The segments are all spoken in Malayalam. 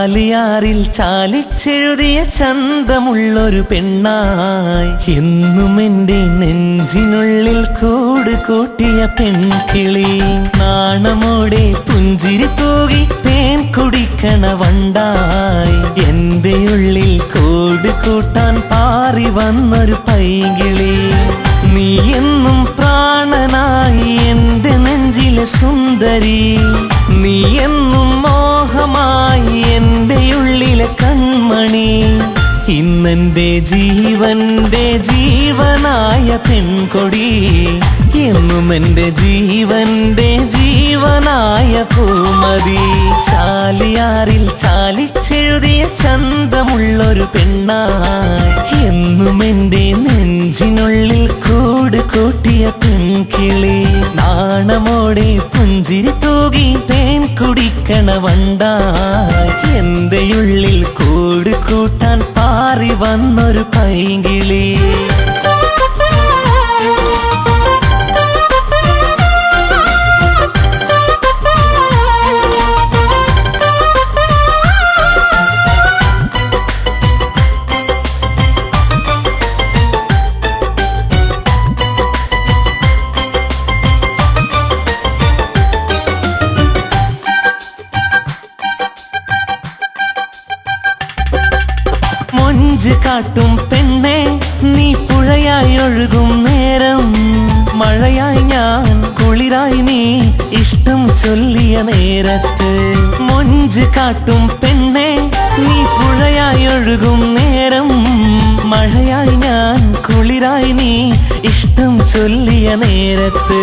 ചാലിയാറിൽ ചാലിച്ചെഴുതിയ ചന്തമുള്ളൊരു പെണ്ണായി എന്നും എന്റെ നെഞ്ചിനുള്ളിൽ കൂട് കൂട്ടിയ പെൺകിളി. നാണമോടെ പുഞ്ചിരി തൂകി തേൻ കുടിക്കണ വണ്ടായി എന്റെ ഉള്ളിൽ കൂട് കൂട്ടാൻ പാറി വന്നൊരു പൈകിളി. നീ എന്നും പ്രാണനായി എന്റെ നെഞ്ചിലെ സുന്ദരി, നീ എന്നും മോഹമായി എന്റെ ഉള്ളിലെ കൺമണി. ഇന്നെന്റെ ജീവന്റെ ജീവനായ പെൺകൊടി, എന്നും എന്റെ ജീവന്റെ ജീവനായ പൂമതി. ചാലിയാറിൽ ചാലിച്ചെഴുതിയ ചന്തമുള്ളൊരു പെണ്ണായി എന്നും എന്റെ നെഞ്ചിനുള്ളിൽ കൂട് കൂട്ടിയ പെൺകിളി. നാണമോടെ പുഞ്ചിരി തൂകി തേൻ കുടിക്കണ വണ്ടായി എന്റെ ഉള്ളിൽ കൂട് കൂട്ടാൻ പാറി വന്നൊരു പൈകിളി. മൊഞ്ച് കാട്ടും പെണ്ണെ നീ പുഴയായി ഒഴുകും നേരം, മഴയായി ഞാൻ കുളിരായി നീ ഇഷ്ടം ചൊല്ലിയ നേരത്ത്. മൊഞ്ച് കാട്ടും പെണ്ണെ നീ പുഴയായി ഒഴുകും നേരം, മഴയായി ഞാൻ കുളിരായി നീ ഇഷ്ടം ചൊല്ലിയ നേരത്ത്.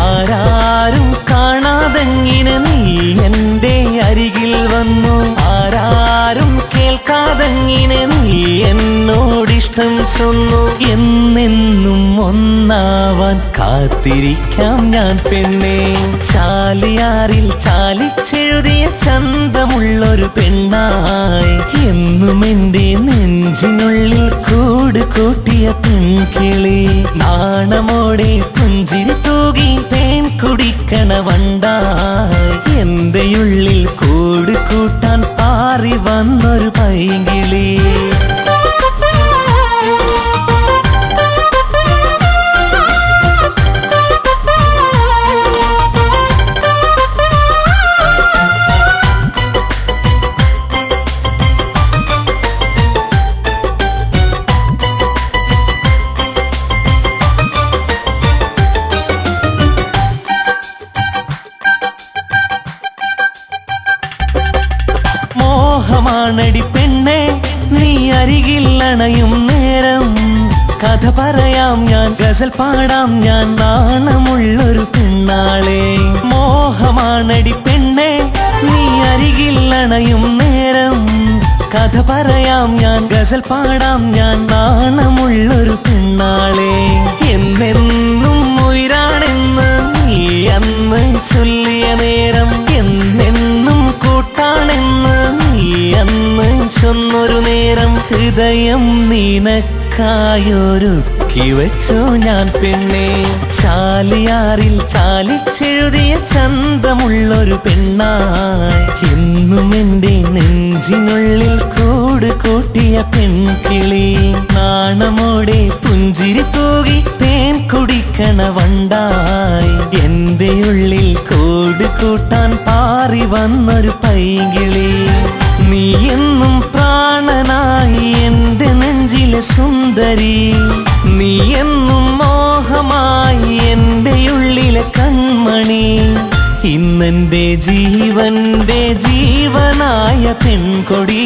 ആരാരും കാണാതെങ്ങിനെ നീ എന്റെ അരികിൽ വന്നു, ആരാരും കേൾക്കാതെങ്ങിനെ നീ എന്നോടിഷ്ടം ചൊന്നു. എന്നെന്നും ഒന്നാവാൻ കാത്തിരിക്കാം ഞാൻ പെണ്ണേ. ചാലിയാറിൽ ചാലിച്ചെഴുതിയ ചന്തമുള്ളൊരു പെണ്ണായി എന്നും എന്റെ നെഞ്ചിനുള്ളിൽ കൂട് കൂട്ടിയ പെൺകിളി. നാണമോടെ പുഞ്ചിരി തൂകി തേൻ കുടിക്കണ വണ്ടായി എന്റെ ഉള്ളിൽ കൂട് കൂട്ടാൻ പാറി വന്നൊരു പൈകിളി. മോഹമാണടി പെണ്ണെ നീ അരികിൽ അണയും നേരം, കഥ പറയാം ഞാൻ ഗസൽ പാടാം ഞാൻ നാണമുള്ളൊരു പെണ്ണാളെ. മോഹമാണടി പെണ്ണെ നീ അരികിൽ അണയും നേരം, കഥ പറയാം ഞാൻ ഗസൽ പാടാം ഞാൻ നാണമുള്ളൊരു പെണ്ണാളെ. എന്നെന്നും ഉയരാണെന്ന് നീ അന്ന് ചൊല്ലിയ നേരം, എന്നെന്നും കൂട്ടാണെന്ന് നീ അന്ന് ചൊന്നൊരു നേരം. ഹൃദയം നിനക്കായൊരുക്കി വെച്ചു ഞാൻ പെണ്ണേ. ചാലിയാറിൽ ചാലിച്ചെഴുതിയ ചന്തമുള്ളൊരു പെണ്ണായി എന്നും എന്റെ നെഞ്ചിനുള്ളിൽ കൂട് കൂട്ടിയ പെൺകിളി. നാണമോടെ പുഞ്ചിരി തൂകി തേൻ കുടിക്കണ വണ്ടായി എന്റെ ഉള്ളിൽ കൂട് കൂട്ടാൻ പാറി വന്നൊരു പൈകിളി. നീ എന്നും പ്രാണനായി എന്റെ നെഞ്ചിലെ സുന്ദരി, നീ എന്നും മോഹമായി എന്റെ ഉള്ളിലെ കൺമണി. ഇന്നെന്റെ ജീവന്റെ ജീവനായ പെൺകൊടി,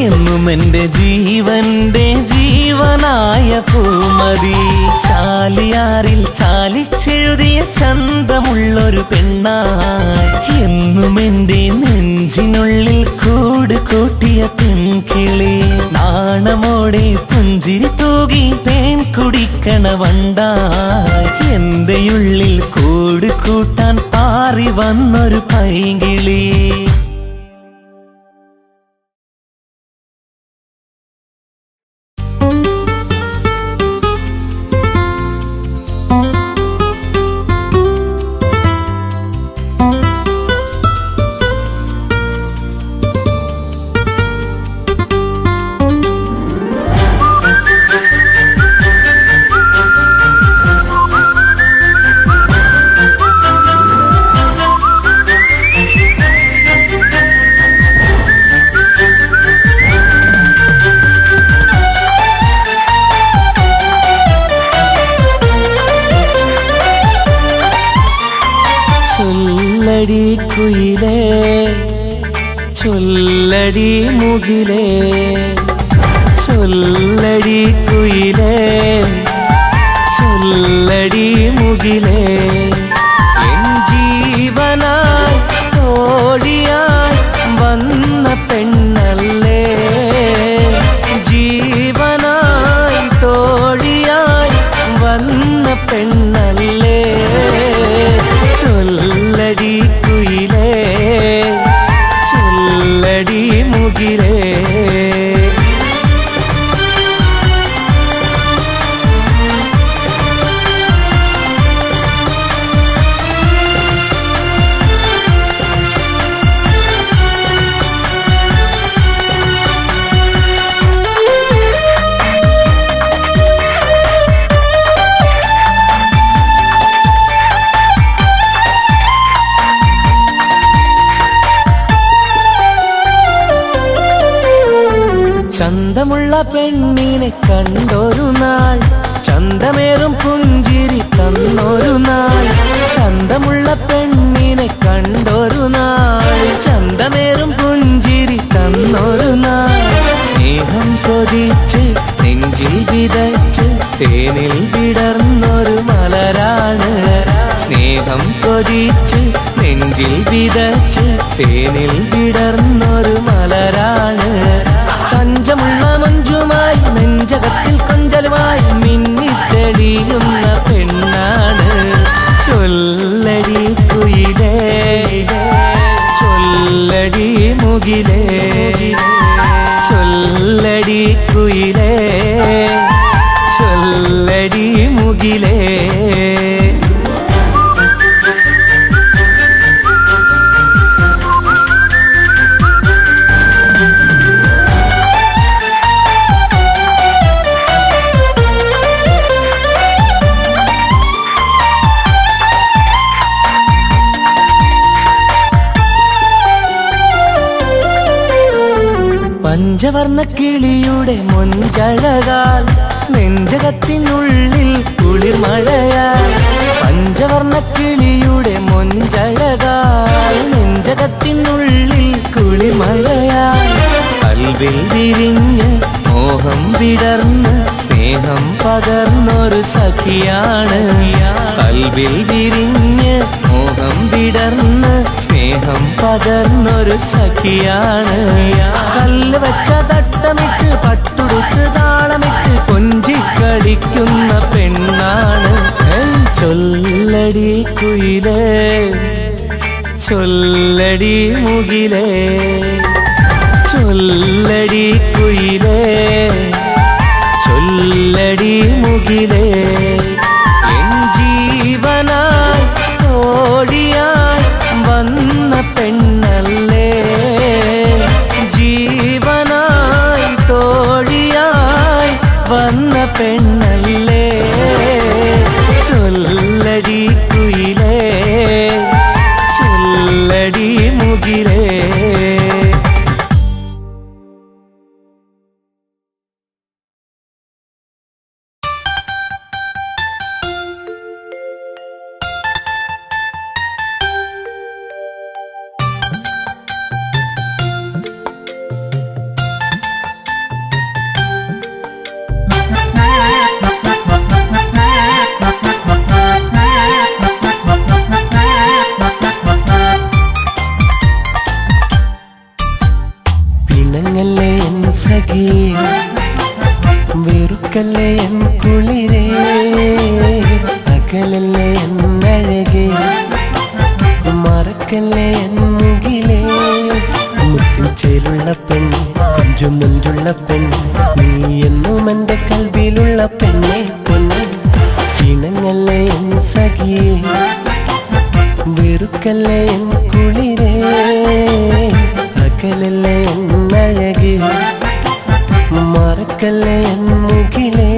എന്നും എന്റെ ജീവന്റെ ജീവനായ പൂമതി. ചാലിയാറിൽ ചാലിച്ചെഴുതിയ ചന്തമുള്ളൊരു പെണ്ണായി എന്നും എന്റെ നെഞ്ചിനുള്ളിൽ കൂട് കൂട്ടിയ പെൺകിളി. നാണമോടെ പുഞ്ചിരി തൂകി തേൻ കുടിക്കണ വണ്ടായി എന്റെ ഉള്ളിൽ കൂട് കൂട്ടാൻ പാറി വന്നൊരു പൈകിളി. ചൊല്ലടി കുയിലേ ചൊല്ലടി മുകിലേ ചൊല്ലടി കുയിലേ ചൊല്ലടി മുകിലേ എൻ ജീവനായി തോഴിയായി വന്ന പെണ്ണല്ലേ ജീവനായി തോഴിയായി വന്ന പെണ്ണല്ലേ ചൊല്ലടി കുയിലേ ചൊല്ലടി മുകിലേ ചന്തമുള്ള പെണ്ണിനെ കണ്ടൊരു നാൾ ചന്തമേറും പുഞ്ചിരി തന്നൊരു നാൾ ചന്തമുള്ള പെണ്ണിനെ കണ്ടൊരു നാൾ ചന്തമേറും പുഞ്ചിരി തന്നൊരു നാൾ സ്നേഹം കൊതിച്ച് നെഞ്ചിൽ വിതച്ച് തേനിൽ വിടർന്നൊരു മലരാണ് സ്നേഹം കൊതിച്ച് നെഞ്ചിൽ വിതച്ച് തേനിൽ വിടർന്നൊരു മലരാണ് പഞ്ചമുള്ള മഞ്ജുമായി നെഞ്ചകത്തിൽ കൊഞ്ചലുമായി മിന്നിത്തെളിയുന്ന പെണ്ണാണ് ചൊല്ലടി കുയിലേ ചൊല്ലടി മുകിലേ ചൊല്ലടി കുയിലേ ചൊല്ലടി മുകിലേ പഞ്ചവർണ്ണ കിളിയുടെ മൊഞ്ചഴകാൽ നെഞ്ചകത്തിനുള്ളിൽ കുളിർമഴയാൽ പഞ്ചവർണ്ണ കിളിയുടെ മൊഞ്ചഴകാൽ നെഞ്ചകത്തിനുള്ളിൽ കുളിർമഴയാൽ കൽവിൽ വിരിഞ്ഞ് മോഹം വിടർന്ന് സ്നേഹം പകർന്നൊരു സഖിയാണ് കൽവിൽ വിരിഞ്ഞ് മോഹം വിടർന്ന് സ്നേഹം പകർന്നൊരു സഖിയാണ് കല്ല് വെച്ച തട്ടമിട്ട് പട്ടുടുത്ത് താളമിട്ട് കൊഞ്ചിക്കളിക്കുന്ന പെണ്ണാണ് ചൊല്ലടി കുയിലേ ചൊല്ലടി മുകിലേ ചൊല്ലടി കുയിലേ ചൊല്ലടി മുകിലേ എൻ ജീവനായി തോഴിയായി വന്ന പെണ്ണല്ലേ ജീവനായി തോഴിയായി വന്ന പെണ്ണല്ലേ ചൊല്ലടി കുയിലേ ചൊല്ലടി മുകിലേ വെറുക്കല്ലേ എൻ കുളിരേ അകലല്ലേ എന്നഴകേ മറക്കല്ലേ എൻ മുകിലേ മുത്തിൻ ചേലുള്ള പെണ്ണ് കൊഞ്ചും മുഞ്ചുള്ള പെണ്ണ് നീ എന്നും എൻ്റെ കൽവിലുള്ള പെണ്ണെ പൊന്ന് ഇണങ്ങല്ലേ എൻ സഖിയേ വെറുക്കല്ലേ എൻ കുളിരേ അകലല്ലേ എന്നഴകേ മറക്കല്ലേ എൻ മുകിലേ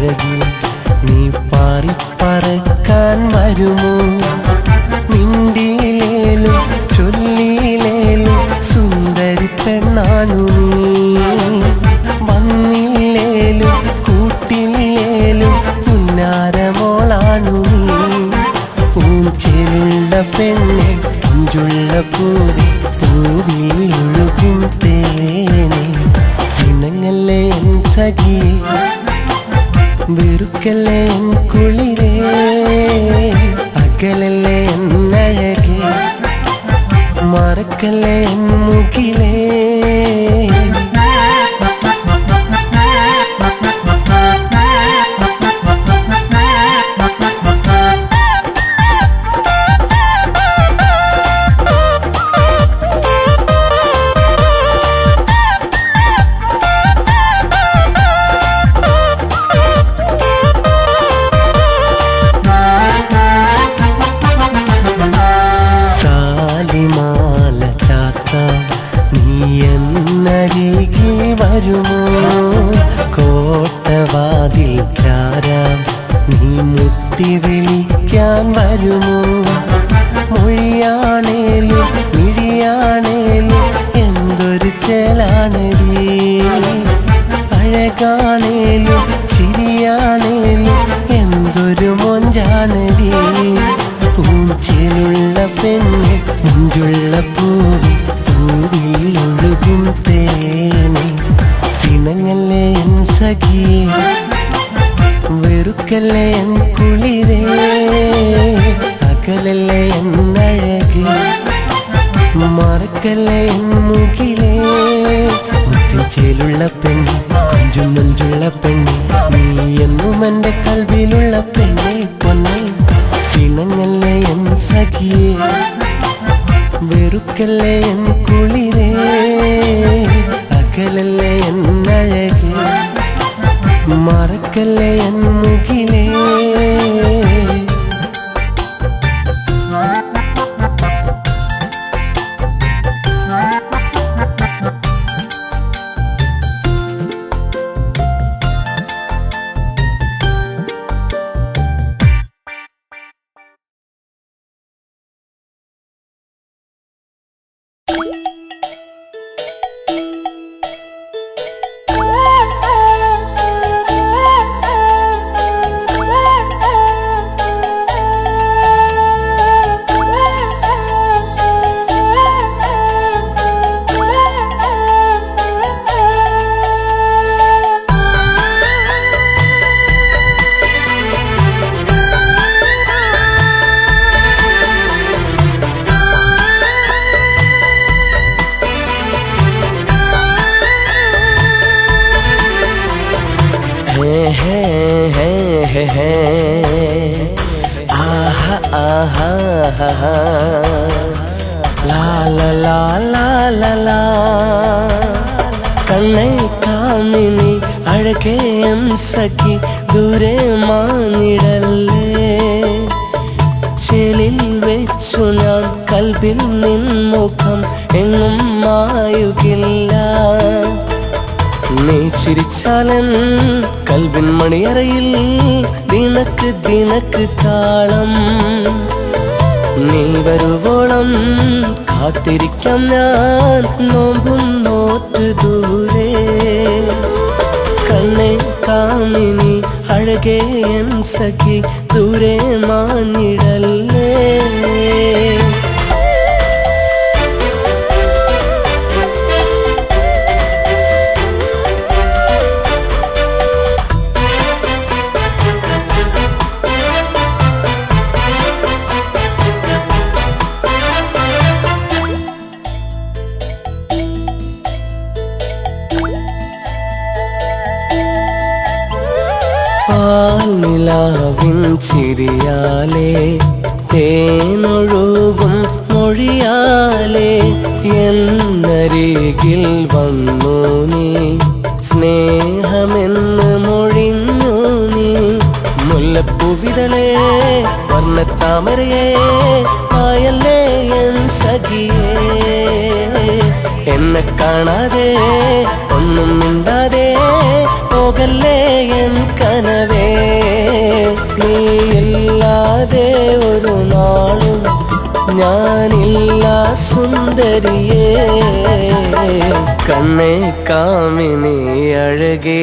ചിറകിൽ നീ പാറിപ്പറക്കാൻ വരുമോ? മിണ്ടിയിലേലും ചൊല്ലിയിലേലും സുന്ദരി പെണ്ണാണു നീ. വന്നില്ലേലും കൂട്ടില്ലേലും പുന്നാരമോളാണു നീ. പൂഞ്ചേലുള്ള പെണ്ണെ അഞ്ചുള്ള പൂവി പൂവിൽ ഒഴുകും തേനെ. ഇണങ്ങല്ലേ എൻ സഖിയേ, വെറുക്കല്ലേ എൻ കുളിരേ, അകലല്ലേ എൻ അഴകേ, മറക്കല്ലേ എൻ മുകിലേ. എന്നരികിൽ വരുമോ? കോട്ടവാതിൽ ചാരാം നീ മുത്തി വിളിക്കാൻ വരുമോ? മൊഴിയാണേലും മിഴിയാണേലും എന്തൊരു ചേലാണടി. അഴകാണേലും ചിരിയാണേലും എന്തൊരു മൊഞ്ചാണടി. പൂഞ്ചേലുള്ള പെണ്ണ് മുഞ്ചുള്ള പൂവി പൂവിൽ ഒഴുകും തേനെ. ഇണങ്ങല്ലേ എൻ സഖിയേ, വെറുക്കല്ലേ എൻ കുളിരേ, അകലല്ലേ എൻ അഴകേ, മറക്കല്ലേ എൻ മുകിലേ. മുത്തിൻചേലുള്ള പെണ്ണ് കൊഞ്ചും നെഞ്ചുള്ള പെണ്ണ് നീ എന്നും എൻ്റെ കൽവിലുള്ള പെണ്ണെ പൊന്നെ. ഇണങ്ങല്ലേ എൻ സഖിയേ, വെറുക്കല്ലേ എൻ കുളിരേ, അകലല്ലേ എൻ അഴകേ, മറക്കല്ലേ എൻ മുകിലേ. ആഹാ ആഹാ ലാ ലാ ലാ ലാ ലാ ലാ. കണ്ണൈ കാമിനി അഴകേ എൻ സഖി ദൂരെ മാനിടല്ലേ. ചേലിൽ വെച്ചു ഞാൻ കൽബിൽ നിൻ മുഖം എങ്ങും മായുകില്ല. നീ ചിരിച്ചാലൻ കൽബിൻ മണിയറയിൽ ദിനക്ക് ദിനക്ക് താളം. നീ വരുവോളം കാത്തിരിക്കാം ഞാൻ നോമ്പും നോറ്റ് ദൂരെ. കണ്ണേ കാമിനി അഴകേ എൻ സഖി ദൂരെ മാനിടല്ലേ. പാൽനിലാവിൻ ചിരിയാലേ തേനൊഴുകും മൊഴിയാലേ എന്നരികിൽ വന്നു നീ. സ്നേഹമെന്ന് മൊഴിഞ്ഞു നീ. മുല്ലപ്പൂവിതളേ വർണ്ണത്താമരയേ ആയല്ലേ എൻ സഖിയേ. എന്നെ കാണാതെ ഒന്നും മിണ്ടാതെ പോകല്ലേ എൻ കനവേ, നീയില്ലാതെ ഒരു നാളും ഞാനില്ല സുന്ദരിയേ. കണ്ണേ കാമിനി അഴകേ,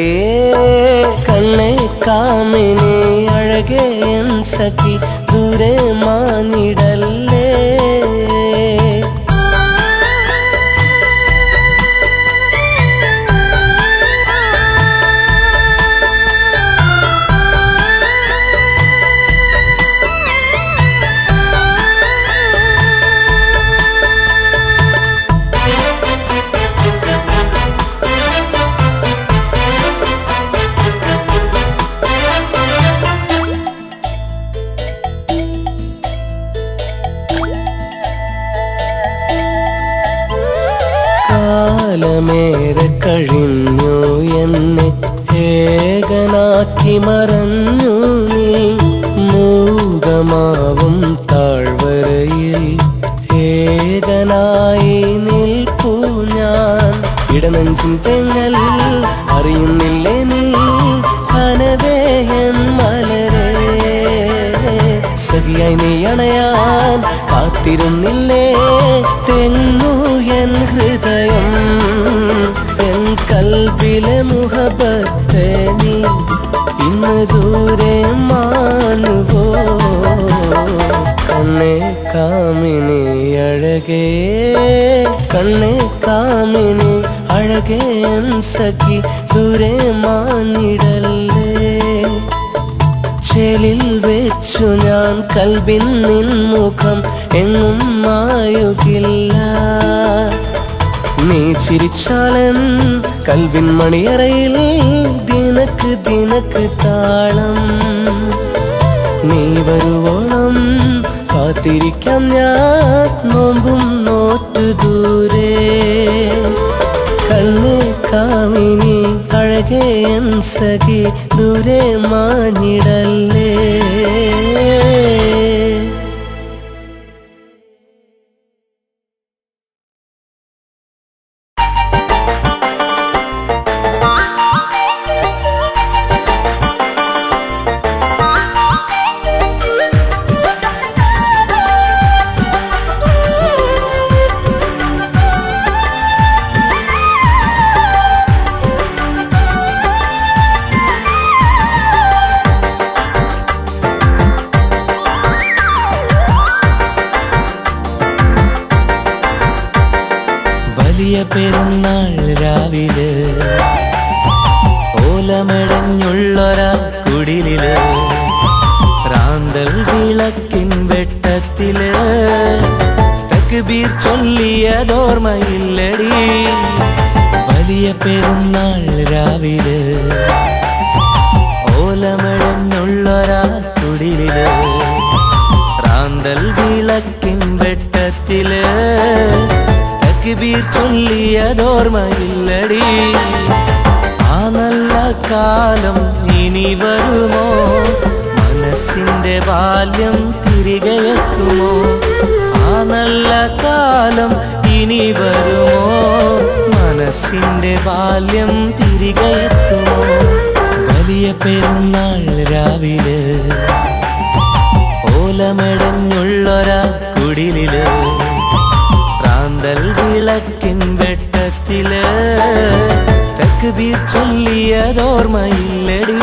കണ്ണേ കാമിനി അഴകേ എൻ സഖി ദൂരെ മാനിടല്ലേ. കാലമേറെ കഴിഞ്ഞു എന്നെ ഏകനാക്കി മറഞ്ഞു നീ. മൂകമാവും താഴ്വരയിൽ ഏകനായി നിൽപ്പൂ ഞാൻ. ഇടനെഞ്ചിൻ തെങ്ങൽ അറിയുന്നില്ലേ നീ, കനവേ എൻ മലരേ. സഖിയായി നീ അണയാൻ കാത്തിരുന്നില്ലേ, തെങ്ങു എൻ ഹൃദയം. എൻ കൽബിലെ മുഹബത്തെ നീ ഇന്ന് ദൂരെ മാനുവോ. കണ്ണേ കാമിനി അഴകേ, കണ്ണേ കാമിനി അഴകേ എൻ സഖി ദൂരെ മാനിടല്ലേ. ചേലിൽ വെച്ചു ഞാൻ കൽബിൻ നിൻമുഖം എങ്ങും മായുകില്ല. നീ ചിരിച്ചാലൻ കൽവിൻ മണിയറയിൽ ദിനക്ക് ദിനക്ക് താളം. നീ വരുവോളം കാത്തിരിക്കാം ഞാൻ നോമ്പും നോറ്റു ദൂരെ. കണ്ണേ കാമിനി അഴകേ എൻ സഖി ദൂരെ മാനിടല്ലേ. വലിയ പെരുന്നാൾ രാവിലെ ഓലമെടഞ്ഞുള്ളൊരാ കുടിലില് റാന്തൽ വിളക്കിൻ വെട്ടത്തില് തക്ബീർ ചൊല്ലിയതോർമ്മയില്ലടി. വലിയ പെരുന്നാൾ രാവിലെ ഓലമെടഞ്ഞുള്ളൊരാ കുടിലില് റാന്തൽ വിളക്കിൻ വെട്ടത്തില് തക്ബീർ ചൊല്ലിയതോർമ്മയില്ലടി. ആ നല്ല കാലം ഇനി വരുമോ, മനസ്സിന്റെ ബാല്യം തിരികെ എത്തുമോ. ആ നല്ല കാലം ഇനി വരുമോ, മനസ്സിന്റെ ബാല്യം തിരികെ എത്തുമോ. വലിയ പെരുന്നാൾ രാവിലെ ഓലമെടഞ്ഞുള്ളൊരാ കുടിലില് റാന്തൽ വിളക്കിൻ വെട്ടത്തില് തക്ബീർ ചൊല്ലിയതോർമ്മയില്ലടി.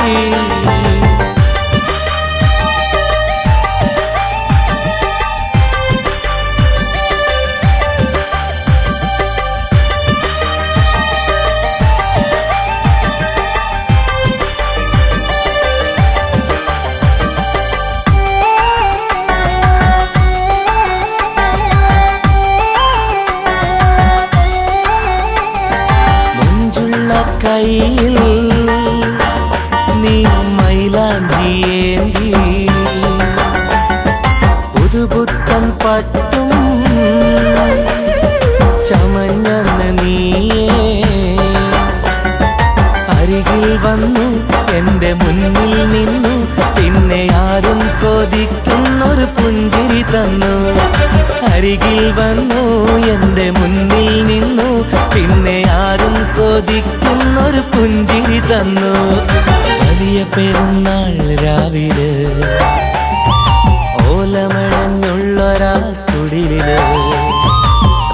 കയ്യിൽ നീ മൈലാഞ്ചിയേന്തി പുതുപുത്തൻ പട്ടും ചമഞ്ഞന്ന് നീയേ അരികിൽ വന്നു എൻ്റെ മുന്നിൽ നിന്നു. പിന്നെ ആരും കൊതിക്കുന്നൊരു പുഞ്ചിരി തന്നു. അരികിൽ വന്നു എൻ്റെ മുന്നിൽ നിന്നു. പിന്നെ ആരും കൊതിക്കുന്നൊരു പുഞ്ചിരി തന്നു. പെരുന്നാൾ രാവിലെ ഓലമഴഞ്ഞുള്ളൊരാ കുടിലില്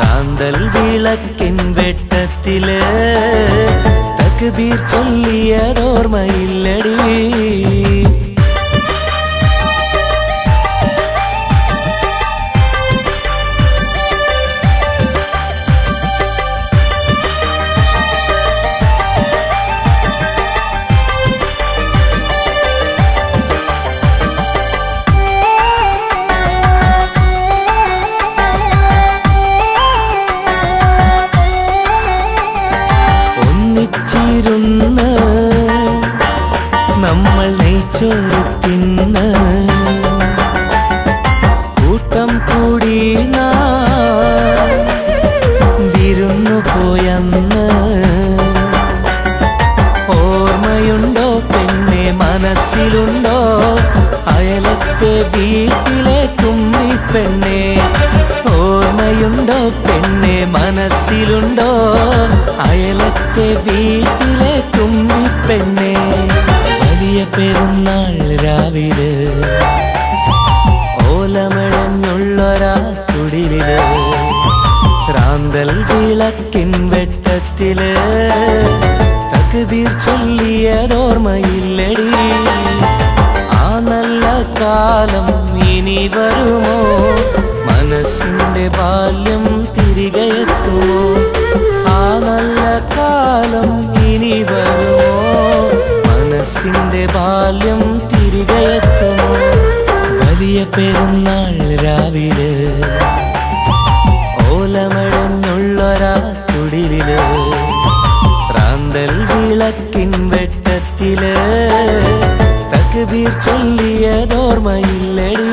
റാന്തൽ വിളക്കിൻ വെട്ടത്തില് തക്ബീർ ചൊല്ലിയതോർമ്മയില്ലടി. ഒന്നിച്ചിരുന്ന് നമ്മൾ നെയ്ച്ചോറ് തിന്ന് കൂട്ടം കൂടി വിരുന്നു പോയന്ന് ഓർമ്മയുണ്ടോ പെണ്ണെ, മനസ്സിലുണ്ടോ അയലത്തെ വീട്ടിലെ തുമ്പിപ്പെണ്ണെ? ഓർമ്മയുണ്ടോ പെണ്ണെ, മനസ്സിലുണ്ടോ അയലത്തെ വീട്ടിലെ തുമ്പിപ്പെണ്ണെ? വലിയ പെരുന്നാൾ രാവിലെ ഓലമഴഞ്ഞുള്ളൊരാ കുടിലില് റാന്തൽ വിളക്കിൻ വെട്ടത്തില് തക്ബീർ ചൊല്ലിയതോർമ്മയില്ലടി. ആ നല്ല കാലം ഇനി വരുമോ? മനസ്സിന്റെ ബാല്യം തിരികെ എത്തുമോ? ആ നല്ല കാലം ഇനി വരുമോ? മനസ്സിന്റെ ബാല്യം തിരികെ എത്തുമോ? വലിയ പെരുന്നാൾ രാവിലെ ഓലമഴഞ്ഞുള്ളൊരാ കുടിലില് റാന്തൽ വിളക്കിൻ വെട്ടത്തില് തക്ബീർ ചൊല്ലിയതോർമ്മയില്ലടി.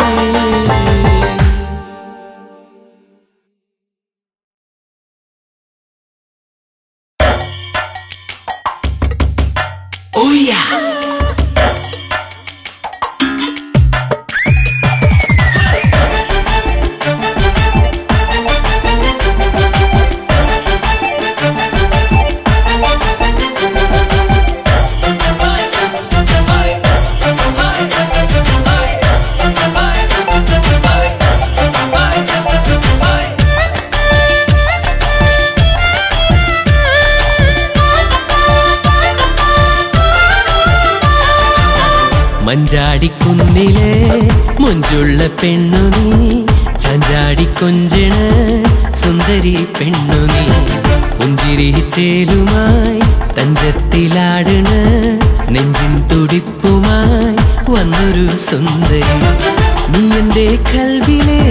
മഞ്ചാടിക്കുന്നിലെ മുഞ്ചുള്ള പെണ്ണു നീ, ചാഞ്ചാടി കൊഞ്ചണ സുന്ദരി പെണ്ണു നീ, പുഞ്ചിരി ചേലുമായി തഞ്ചത്തിലാടണ നെഞ്ചിൻ തുടിപ്പുമായി വന്നൊരു സുന്ദരി. നീ എന്റെ കൽവിലെ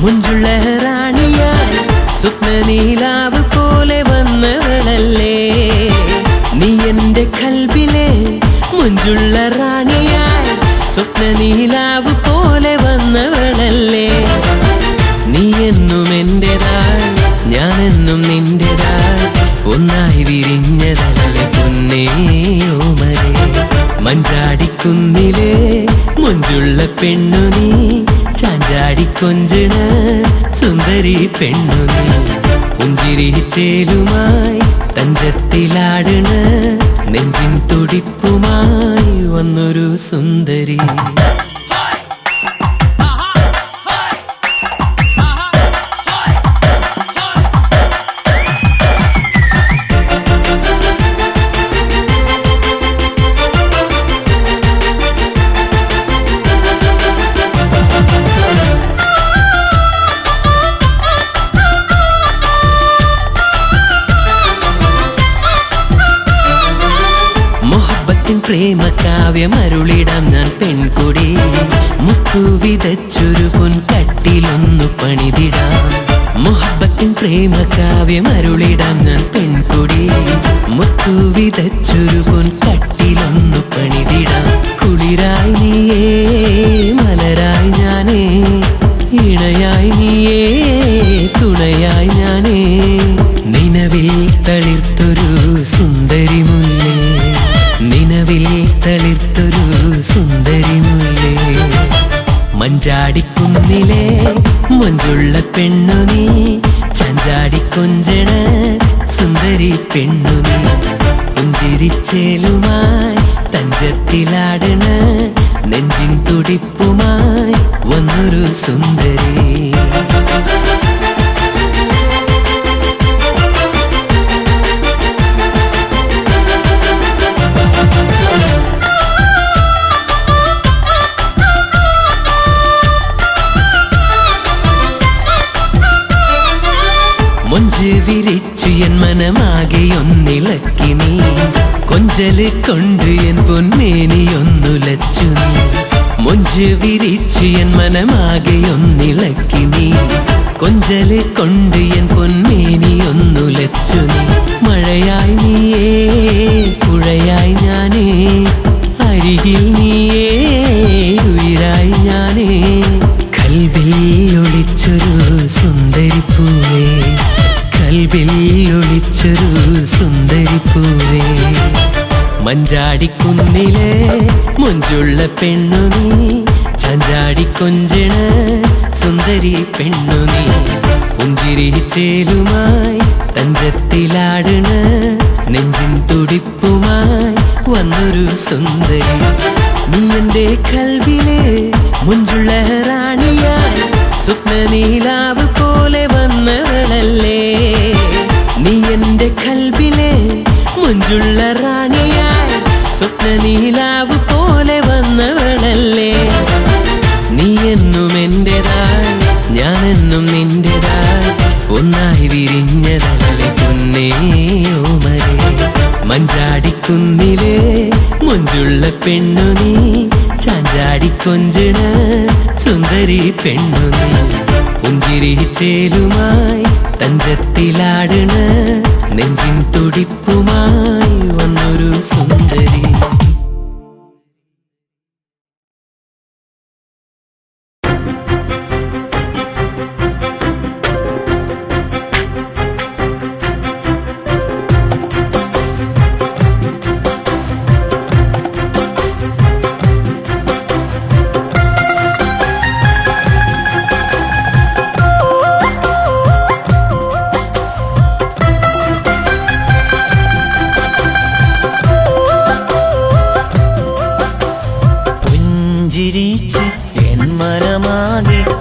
മുഞ്ചുള്ള റാണിയായി സ്വപ്നനീലാവ് പോലെ വന്നവളല്ലേ. നീ എന്റെ കൽവിലെ മുഞ്ചുള്ള റാണിയായി സ്വപ്നനീലാവ് പോലെ വന്നവളല്ലേ. നീ എന്നും എന്റേതായി, ഞാനെന്നും നിന്റേതായി, ഒന്നായി വിരിഞ്ഞതല്ലേ പൊന്നേയോമലേ. മഞ്ചാടിക്കുന്നിലെ മുഞ്ചുള്ള പെണ്ണു നീ, ചാഞ്ചാടി കൊഞ്ചണ സുന്ദരി പെണ്ണു നീ, പുഞ്ചിരി ചേലുമായി തഞ്ചത്തിലാടണ നെഞ്ചിൻ തുടിപ്പുമായി വന്നൊരു സുന്ദരി. പ്രേമകാവ്യമരുളിടാം ഞാൻ പെൺകൊടി, മുത്തു വിതച്ചൊരു പൊൻകട്ടിലൊന്നു പണിതിടാം. മുഹബത്തിൻ പ്രേമകാവ്യമരുളിടാം ഞാൻ പെൺകൊടി, മുത്തു വിതച്ചൊരു പൊൻകട്ടിലൊന്നു പണിതിടാം. കുളിരായി നീയേ, മലരായി ഞാനേ, ഇണയായി നീയേ, തുണയായി ഞാനേ, നിലവിൽ തളിർത്തൊരു സുന്ദരി മുല്ലേ, നിലവിൽ തളിർത്തൊരു സുന്ദരി മുല്ലേ. മഞ്ചാടിക്കുന്നിലെ മുഞ്ചുള്ള പെണ്ണു നീ, ചാഞ്ചാടി കൊഞ്ചണ സുന്ദരി പെണ്ണു നീ, പുഞ്ചിരിച്ചേലുമായി തഞ്ചത്തിലാടണ നെഞ്ചിൻ തുടിപ്പുമായി വന്നൊരു സുന്ദരി. മൊഞ്ച് വിരിച്ചു എൻ മനമാകെ ഒന്നിളക്കി നീ, കൊഞ്ചല് കൊണ്ട് എൻ പൊന്നേനിയൊന്നുലച്ചു നീ. മൊഞ്ച് വിരിച്ചു എൻ മനമാകെ ഒന്നിളക്കി നീ, കൊഞ്ചല് കൊണ്ട് എൻ പൊന്നേനിയൊന്നുലച്ചു നീ. മഴയായി നീയേ പുഴയായി ഞാനേ, അരികിൽ നീയേ ഉയിരായി ഞാനേ. കൽബിൽ ഒളിച്ചൊരു സുന്ദരിപ്പൂവേ, കൽബിൽ ഒളിച്ചൊരു സുന്ദരിപ്പൂവേ. മഞ്ചാടിക്കുന്നിലെ മൊഞ്ചുള്ള പെണ്ണു നീ, ചാഞ്ചാടിക്കൊഞ്ചണ സുന്ദരി പെണ്ണു നീ. പുഞ്ചിരിച്ചേലുമായി തഞ്ചത്തിലാടണ നെഞ്ചിൻ തുടിപ്പുമായി വന്നൊരു സുന്ദരി. നീ എന്റെ കൽബിലെ മുഞ്ചുള്ള റാണിയായി, സ്വപ്നനീലാവ് പോലെ വന്നവളല്ലേ. നീ എന്റെ കൽബിലെ മുഞ്ചുള്ള റാണിയായി, സ്വപ്നനീലാവ് പോലെ വന്നവളല്ലേ. നീ എന്നും എന്റേതായി, ഞാനെന്നും നിന്റേതായി, ഒന്നായി വിരിഞ്ഞതല്ലേ പൊന്നേയോമരേ. മഞ്ചാടിക്കുന്നിലെ മൊഞ്ചുള്ള പെണ്ണു നീ, ചാഞ്ചാടിക്കൊഞ്ചണ സുന്ദരി പെണ്ണു നീ. പുഞ്ചിരിച്ചേലുമായി തഞ്ചത്തിലാടണ നെഞ്ചിൻ തുടിപ്പുമായി വന്നൊരു സുന്ദരി.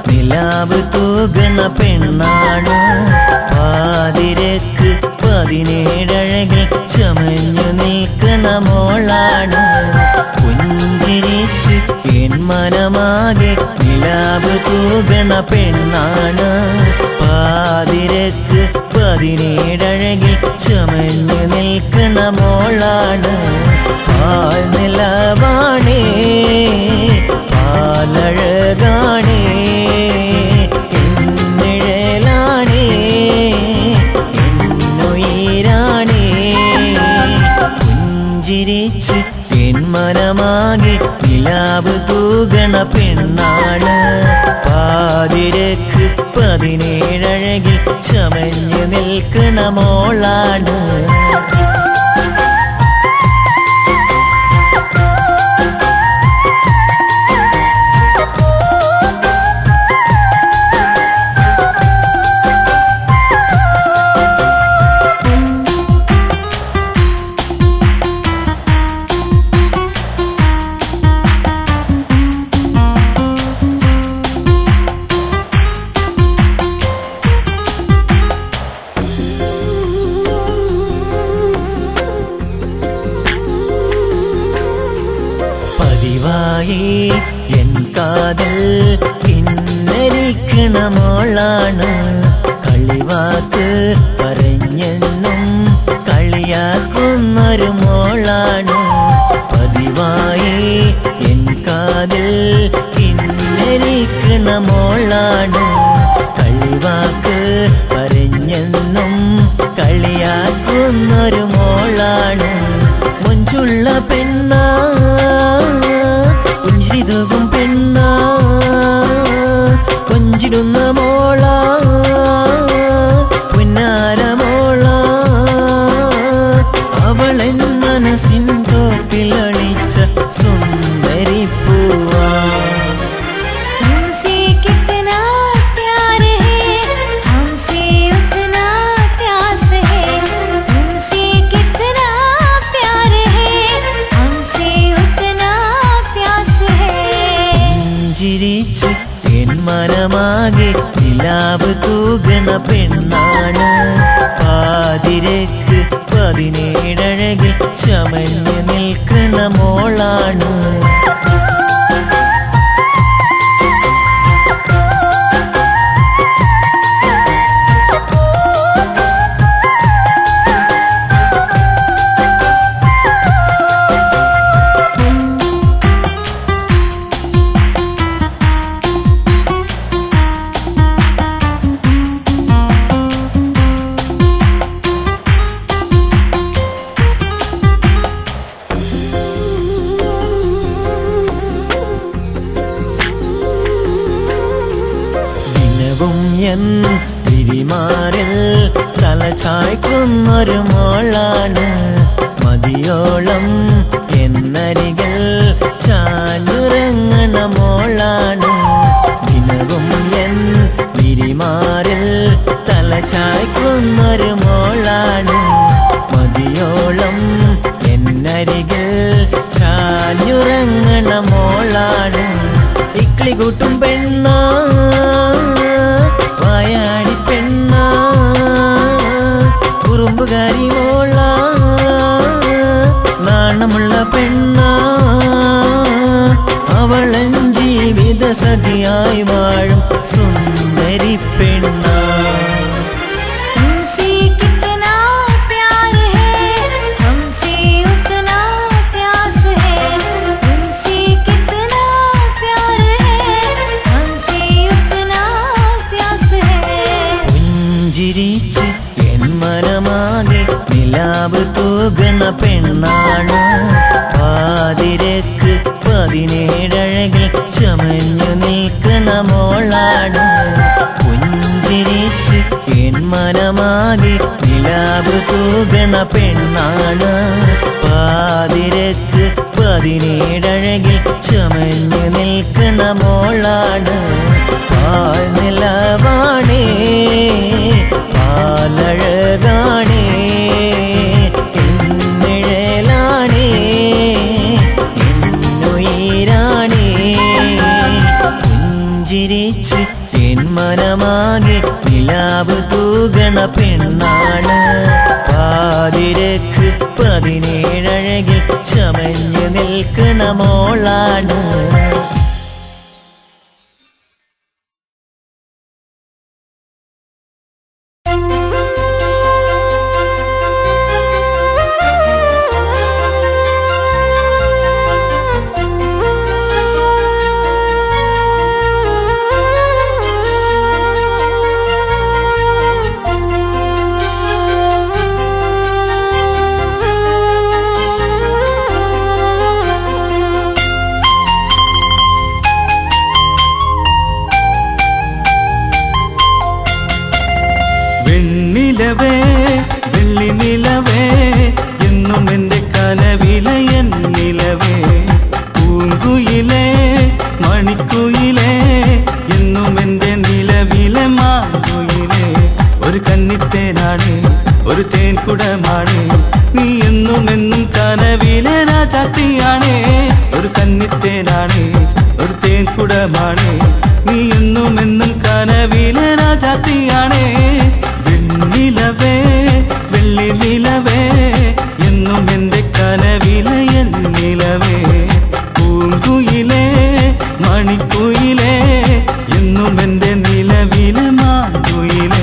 നിലാവ് തൂകണ പെണ്ണാണ്, പാതിരക്ക് 17 ചമഞ്ഞു നിൽക്കണ മോളാണ്. പുഞ്ചിരിച്ച് എൻ മനമാകെ നിലാവ് തൂകണ പെണ്ണാണ്, പാതിരക്ക് 17 ചമഞ്ഞു നിൽക്കണ മോളാണ്. പാൽ നിലവാണേ പാലഴകാണേ, എന്നിഴലാണേ എന്നുയിരാണേ. പുഞ്ചിരിച്ച് എൻ മനമാകെ നിലാവ് തൂകണ പെണ്ണാണ്, പാതിരക്ക് 17 ചമഞ്ഞു നിൽക്കണ മോളാണ്. എൻ കാതൽ കിന്നരിക്കണ മോളാണ്, കളിവാക്ക് പറഞ്ഞെന്നും കളിയാക്കുന്നൊരു മോളാണ്. പതിവായി എൻ കാതൽ കിന്നരിക്കണ മോളാണ്, കളിവാക്ക് പറഞ്ഞെന്നും കളിയാക്കുന്നൊരു മോളാണ്. മൊഞ്ചുള്ള പെണ്ണാ, പുഞ്ചിരിതൂകും പെണ്ണാ, കൊഞ്ചിടുന്ന മോളാ, പുന്നാര മോളാ. അവളെൻ മനസ്സിൻ തോപ്പിലളിച്ച സുന്ദരി പൂവാ. പുഞ്ചിരിച്ച് എൻ മനമാകെ നിലാവ് തൂകണ പെണ്ണാണ്. പാതിരക്ക് 17 അഴകിൽ ചമഞ്ഞ് നിൽക്കണ മോളാണ്. തിരിമാറിൽ തല ചായ്ക്കുന്നൊരു മോളാണ്. മതിയോളം എന്നരികൾ ചാഞ്ഞുറങ്ങണ മോളാണ്. ദിനവും എൻ തിരിമാറിൽ തല ചായ്ക്കുന്നൊരു മോളാണ്. മതിയോളം എന്നരികൾ ചാഞ്ഞുറങ്ങണ മോളാണ്. ഇക്ലി കൂട്ടും പെണ്ണാ, വായാടി പെണ്ണാ, കുറുമ്പുകാരി മോളാ, നാണമുള്ള പെണ്ണാ, അവളൻ ജീവിത സഖിയായി വാഴും സുന്ദരി പെണ്ണാ. പുഞ്ചിരിച്ച് എൻ മനമാകെ നിലാവ് തൂകണ പെണ്ണാണ്. പാതിരക്ക് 17 അഴകിൽ ചമഞ്ഞു നിൽക്കണ മോളാണ്. പുഞ്ചിരിച്ച് എൻ മനമാകെ നിലാവ് തൂകണ പെണ്ണാണ്. പാതിരക്ക് 17 അഴകിൽ ചമഞ്ഞു നിൽക്കണ മോളാണ്. പാൽനിലവാണേ, പാലഴകാണേ, എന്നിഴലാണേ, എന്നുയിരാണേ. പുഞ്ചിരിച്ച് എൻ മനമാകെ നിലാവ് തൂകണ പെണ്ണാണ്. പാതിരക്ക് 17 അഴകിൽ ചമഞ്ഞു നിൽക്കണ മോളാണ്. വെള്ളി നിലവേ എന്നും എൻ്റെ കനവിലെ എന്നിലവേ. പൂങ്കുയിലേ മണിക്കുയിലേ എന്നും എൻ്റെ നിലവിലെ മാങ്കുയിലേ. ഒരു കന്നിത്തേനാണ്, ഒരു തേൻകുടമാണ്, നീ എന്നും എന്നും കനവിലെ രാജാത്തിയാണ്. ഒരു കന്നിത്തേനാണ്, ഒരു തേൻകുടമാണ്, നീ എന്നും എന്നും കനവിലെ രാജാത്തിയാണ്. നിലവേ വെള്ളി നിലവേ എന്നും എൻ്റെ കനവിലെ എന്നിലവേ. പൂങ്കുയിലേ മണിക്കുയിലേ എന്നും എൻ്റെ നിലവിലെ മാങ്കുയിലേ.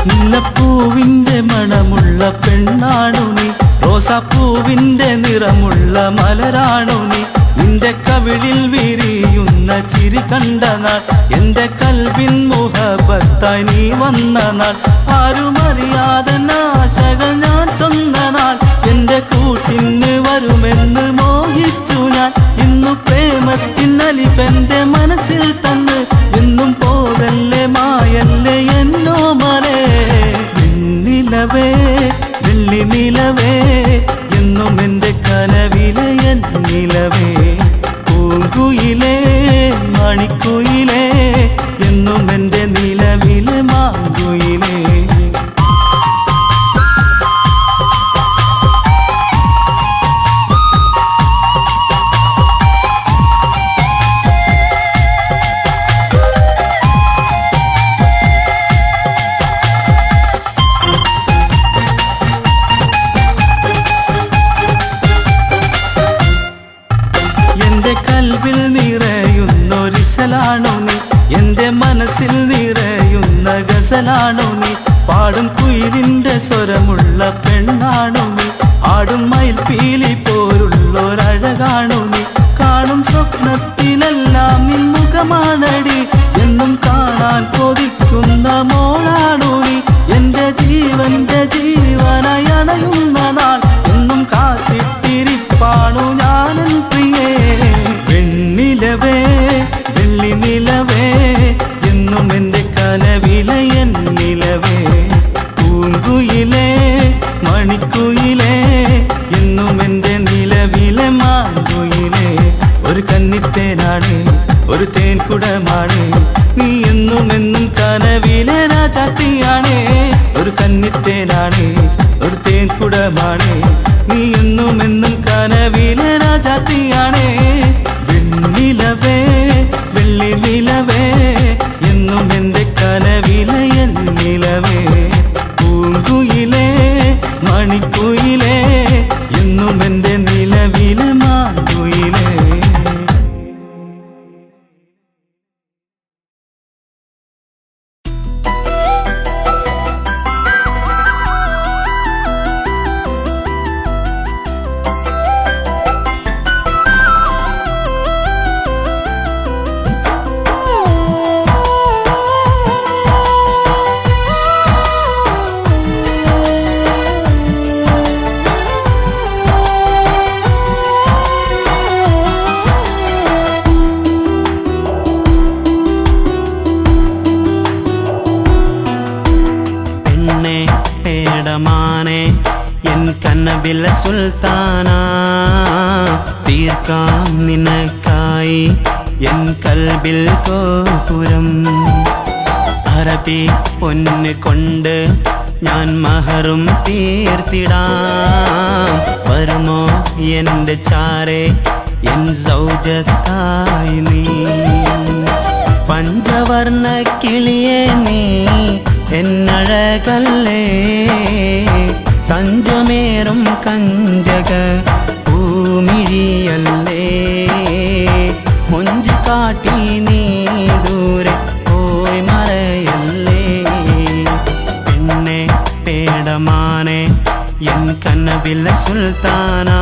മുല്ലപ്പൂവിൻ്റെ മണമുള്ള പെണ്ണാണു നീ, റോസാപ്പൂവിൻ്റെ നിറമുള്ള മലരാണു നീ. നിന്റെ കവിളിൽ വിരിയുന്ന ചിരി കണ്ട നാൾ, എൻ്റെ കൽബിൻ മുഹബത്തായി നീ വന്ന നാൾ. ആരുമറിയാതെ ആശകൾ ഞാൻ ചൊന്ന നാൾ, എൻ്റെ കൂട്ടിന് വരുമെന്ന് മോഹിച്ചു ഞാൻ. ഇന്നു പ്രേമത്തിൻ അലിഫെൻ്റെ മനസ്സിൽ തന്ന്, എന്നും പോകല്ലേ മായല്ലേ എന്നോ മലേ. വെണ്ണിലവേ വെള്ളി നിലവേ എന്നും എൻ്റെ കനവിലെ എൻ നിലവേ പൂങ്കുയിലേ മണിക്കുയിലേ എന്നും എൻ്റെ നിലവിലെ മാങ്കുയിലേ കൽവിൽ നിറയുന്നൊരിശലാണു നീ എൻ്റെ മനസ്സിൽ നിറയുന്ന ഗസലാണു നീ പാടും കുയിലിൻ്റെ സ്വരമുള്ള പെണ്ണാണു നീ ആടും മയിൽപ്പീലി പോലുള്ളൊരഴകാണു നീ കാണും സ്വപ്നത്തിലെല്ലാം നിൻ മുഖമാണടി എന്നും കാണാൻ കൊതിക്കുന്ന മോളാണു നീ എൻ്റെ ജീവന്റെ ജീവനായി അണയുന്ന നാൾ എന്നും കാത്തിട്ടിരിപ്പാണു ഞാനൻ പ്രിയേ വെണ്ണിലവേ വെള്ളി നിലവേ എന്നും എൻ്റെ കനവിലെ എൻ നിലവേ പൂങ്കുയിലേ മണിക്കുയിലേ എന്നും എൻ്റെ നിലവിലെ മാങ്കുയിലേ ഒരു കന്നിത്തേനാണ് ഒരു തേൻകുടമാണ് നീ എന്നും എന്നും കനവിലെ രാജാത്തിയാണ് ഒരു കന്നിത്തേനാണ് ഒരു തേൻകുടമാണ് നീ എന്നും എന്നും കനവിലെ രാജാത്തിയാണ് വെണ്ണിലവേ വെള്ളി നിലവേ എന്നും എൻ്റെ കനവിലെ എൻ നിലവേ പൂങ്കുയിലേ മണിക്കുയിലേ എന്നും എൻ്റെ നിലവിലെ മാങ്കുയിലേ കനവിലെ സുൽത്താനാ തീർക്കാം നിനക്കായി എൻ കൽബിൽ ഗോപുരം അറബി പൊന്ന് കൊണ്ട് ഞാൻ മഹറും തീർത്തിടാം വരുമോ എൻ്റെ ചാരെ എൻ സൗജത്തായി നീ പഞ്ചവർണ്ണ കിളിയേ നീ എന്നഴകല്ലേ തഞ്ചമേറും കഞ്ചക പൂമിഴിയല്ലേ മൊഞ്ചു കാട്ടി നീ ദൂരെ പോയി മറയല്ലേ പെണ്ണെ പേടമാനെ എൻ കനവിലെ സുൽത്താനാ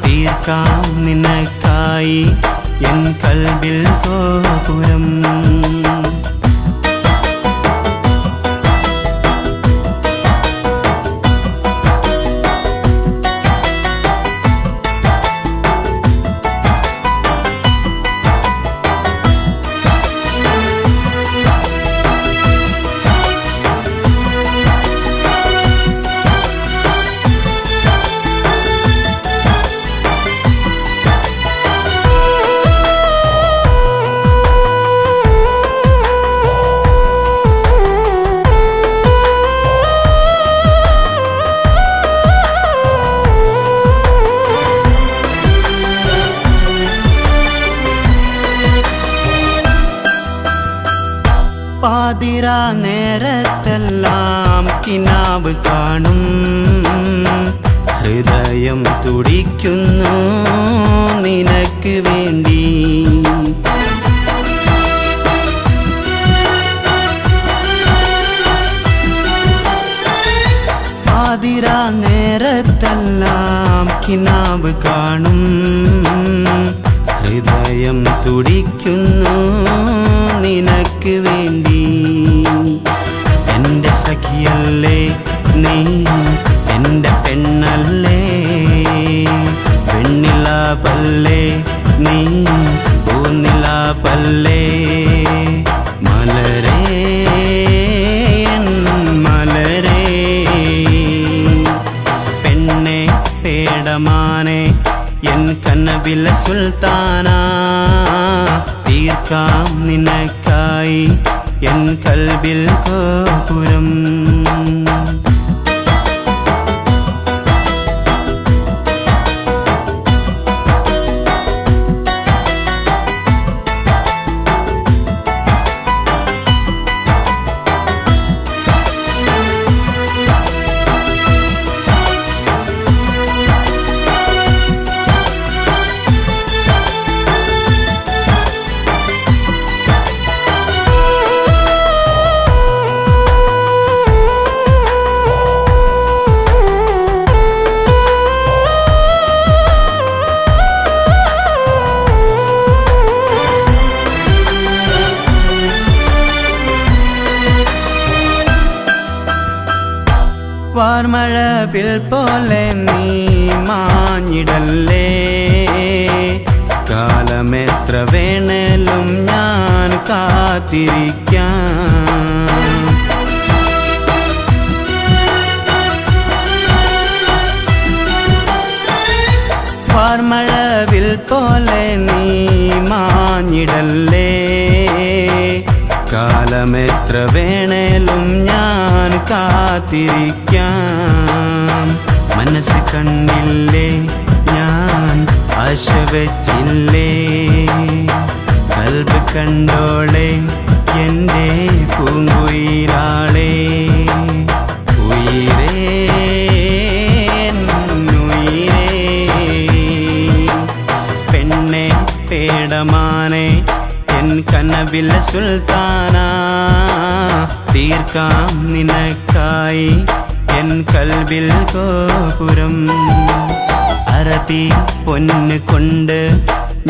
തീർക്കാം നിനക്കായി എൻ കൽബിൽ ഗോപുരം പാതിരാ നേരത്തെല്ലാം കിനാവ് കാണും ഹൃദയം തുടിക്കുന്നു നിനക്ക് വേണ്ടി പാതിരാ നേരത്തെല്ലാം കിനാവ് കാണും ഹൃദയം തുടിക്കുന്നു നിനക്ക് വേണ്ടി എൻ്റെ സഖിയല്ലേ നീ എൻ്റെ പെണ്ണല്ലേ വെണ്ണിലാപല്ലേ നീ പൂനിലാപല്ലേ മലരേ മലരേ എൻ കനവിലെ സുൽത്താനാ, തീർക്കാം നിനക്കായി എൻ കൽബിൽ ഗോപുരം. വാർമഴവിൽ പോലെ നീ മാഞ്ഞിടല്ലേ, കാലമെത്ര വേണേലും ഞാൻ കാത്തിരിക്കാം. വാർമഴവിൽ പോലെ നീ മാഞ്ഞിടല്ലേ, കാലമെത്ര വേണേലും ഞാൻ കാത്തിരിക്കാം. മനസ്സ് കണ്ടില്ലേ ഞാൻ ആശ വെച്ചില്ലേ, കൽബ് കണ്ടോളെ എൻ്റെ പൂങ്കുയിലാളെ. ഉയിരേ ഉയിരേ പെണ്ണെ പേടമാനെ എൻ കനവിലെ സുൽത്താനാ, തീർക്കാം നിനക്കായി എൻ കൽബിൽ ഗോപുരം. അറബി പൊന്ന് കൊണ്ട്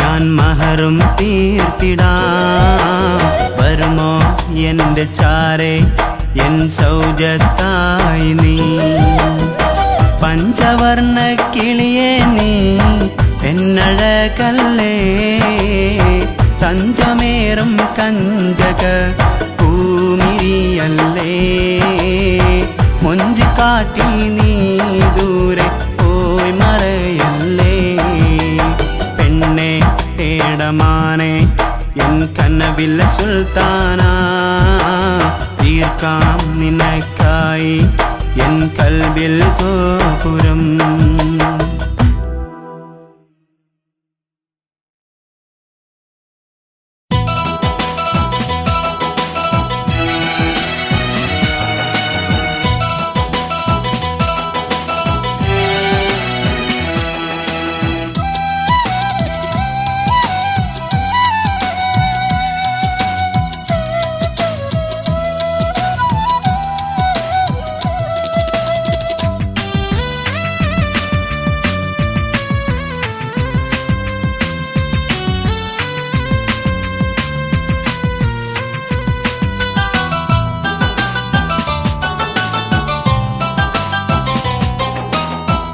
ഞാൻ മഹറും തീർത്തിടാം. വരുമോ എൻ്റെ ചാരെ എൻ സൗജത്തായി നീ, പഞ്ചവർണ്ണ കിളിയേ നീ എന്നഴകല്ലേ, തഞ്ചമേറും കഞ്ചക പൂമിഴിയല്ലേ. മൊഞ്ച് കാട്ടി നീ ദൂരെ പോയി മറയല്ലേ, പെണ്ണെ പേടമാനെ എൻ കനവിലെ സുൽത്താനാ, തീർക്കാം നിനക്കായി എൻ കൽബിൽ ഗോപുരം.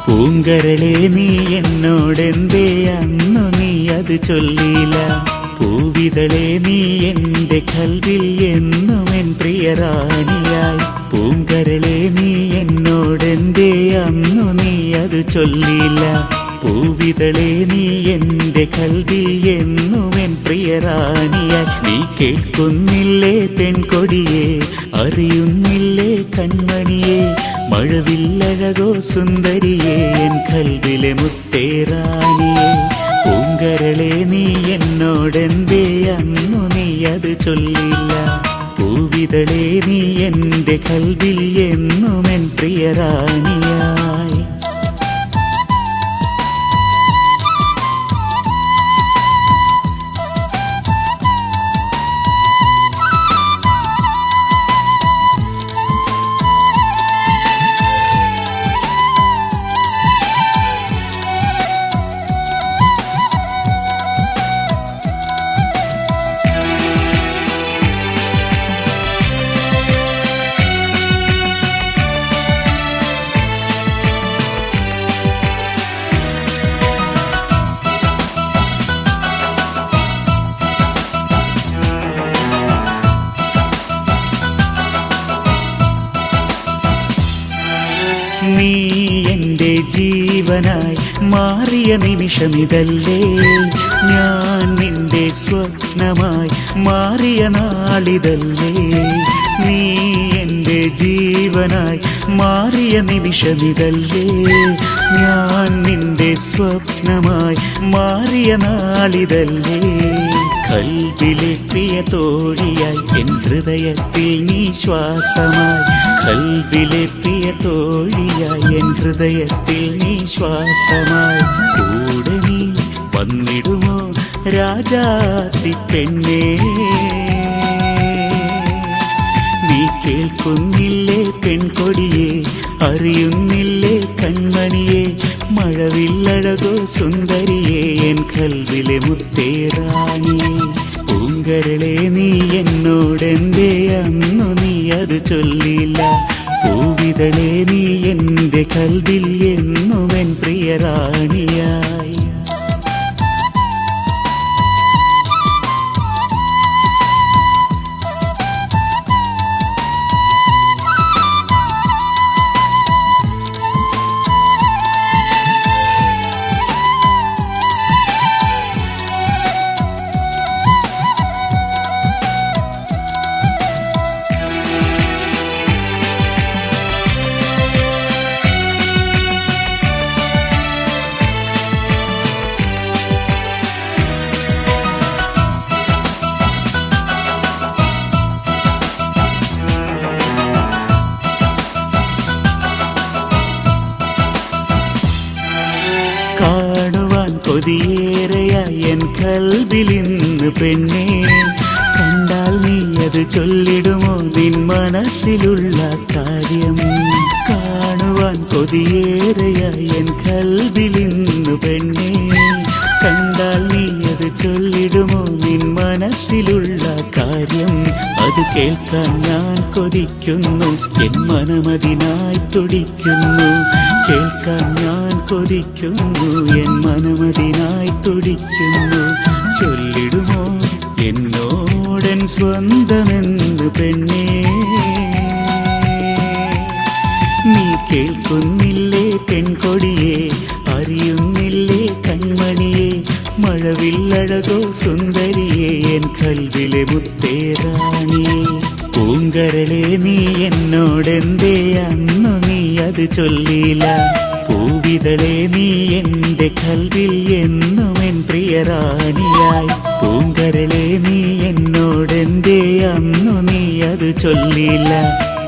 പൂങ്കരളെ നീ എന്നോടെന്തേ അന്നു നീ അത് ചൊല്ലില്ല, പൂവിതളെ നീ എൻ്റെ കൽവിൽ എന്നും എൻ പ്രിയറാണിയായി. പൂങ്കരളെ നീ എന്നോടെന്തേ അന്നു നീ അത് ചൊല്ലില്ല, പൂവിതളെ നീ എൻ്റെ കൽവിൽ എന്നും എൻ പ്രിയറാണിയായി. നീ കേൾക്കുന്നില്ലേ പെൺകൊടിയെ, അറിയുന്നില്ലേ കൺമണിയെ, മഴവില്ലഴകോ സുന്ദരിയെ എൻ കൽവിലെ മുത്തേറാണിയെ. പൂങ്കരളെ നീ എന്നോടെന്തേ അന്നു നീ അത് ചൊല്ലില്ല, പൂവിതളെ നീ എൻ്റെ കൽവിൽ എന്നും എൻ പ്രിയറാണിയായി. നീ എന്റെ ജീവനായി മാറിയ നിമിഷമിതല്ലേ, ഞാൻ നിന്റെ സ്വപ്നമായി മാറിയ നാളിതല്ലേ. നീ എന്റെ ജീവനായി മാറിയ നിമിഷമിതല്ലേ, ഞാൻ നിന്റെ സ്വപ്നമായി മാറിയ നാളിതല്ലേ. കൽബിലെ പ്രിയ തോഴിയായി എൻ ഹൃദയത്തിൽ നീ ശ്വാസമായി, കൽബിലെ പ്രിയ തോഴിയായി എൻ ഹൃദയത്തിൽ നീ ശ്വാസമായി. കൂടെ നീ വന്നിടുമോ രാജാത്തി പെണ്ണേ, നീ കേൾക്കുന്നില്ലേ പെൺകൊടിയെ, അറിയുന്നില്ലേ കൺമണിയെ, മഴവില്ലഴകോ സുന്ദരിയെ, എൻ കൽവിലെ മുത്തേറാണിയെ. പൂങ്കരളെ നീ എന്നോടെന്തേ അന്നു നീ അത് ചൊല്ലില്ല, പൂവിതളെ നീ എന്റെ കൽവിൽ എന്നുമെൻ പ്രിയറാണിയായി. കാണുവാൻ കൊതിയേറെയായി എൻ കൽബിലിന്ന് പെണ്ണേ, കണ്ടാൽ നീ അത് ചൊല്ലിടുമോ നിൻ മനസ്സിലുള്ള കാര്യം. കാണുവാൻ കൊതിയേറെയായി എൻ കൽബിലിന്ന് പെണ്ണേ, കണ്ടാൽ നീ അത് ചൊല്ലിടുമോ നിൻ മനസ്സിലുള്ള കാര്യം. അത് കേൾക്കാൻ ഞാൻ കൊതിക്കുന്നു, എൻ മനമതിനായി തുടിക്കുന്നു. കേൾക്കാൻ ഞാൻ കൊതിക്കുന്നു, എൻ മനമതിനായി തുടിക്കുന്നു. ചൊല്ലിടുമോ എന്നോടൻ സ്വന്തമെന്ന് പെണ്ണേ, നീ കേൾക്കുന്നില്ലേ പെൺകൊടിയെ, അറിയുന്നില്ലേ കൺമണിയെ, മഴവില്ലഴകോ സുന്ദരിയെ, എൻ കൽവിലെ മുത്തേറാണിയെ. പൂങ്കരളെ നീ എന്നോടെന്തേ അന്നു നീ അത് ചൊല്ലില്ല, പൂവിതളെ നീ എന്റെ കൽവിൽ എന്നുമെൻ പ്രിയറാണിയായി. പൂങ്കരളെ നീ എന്നോടെന്തേ അന്നു നീ അത് ചൊല്ലില്ല,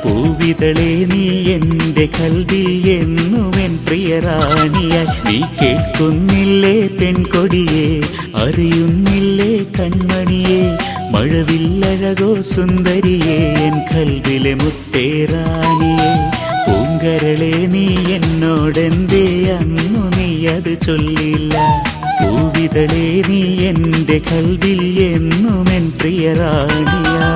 പൂവിതളെ നീ എന്റെ കൽവിൽ എന്നുമെൻ പ്രിയറാണിയായി. നീ കേൾക്കുന്നില്ലേ പെൺകൊടിയെ, അറിയുന്നില്ലേ കൺമണിയെ, മഴവില്ലഴകോ സുന്ദരിയെ, എൻ കൽവിലെ മുത്തേറാണിയെ. പൂങ്കരളെ നീ എന്നോടെന്തേ അന്നു നീ അത് ചൊല്ലില്ല, പൂവിതളെ നീ എന്റെ കൽവിൽ എന്നുമെൻ പ്രിയറാണിയാ.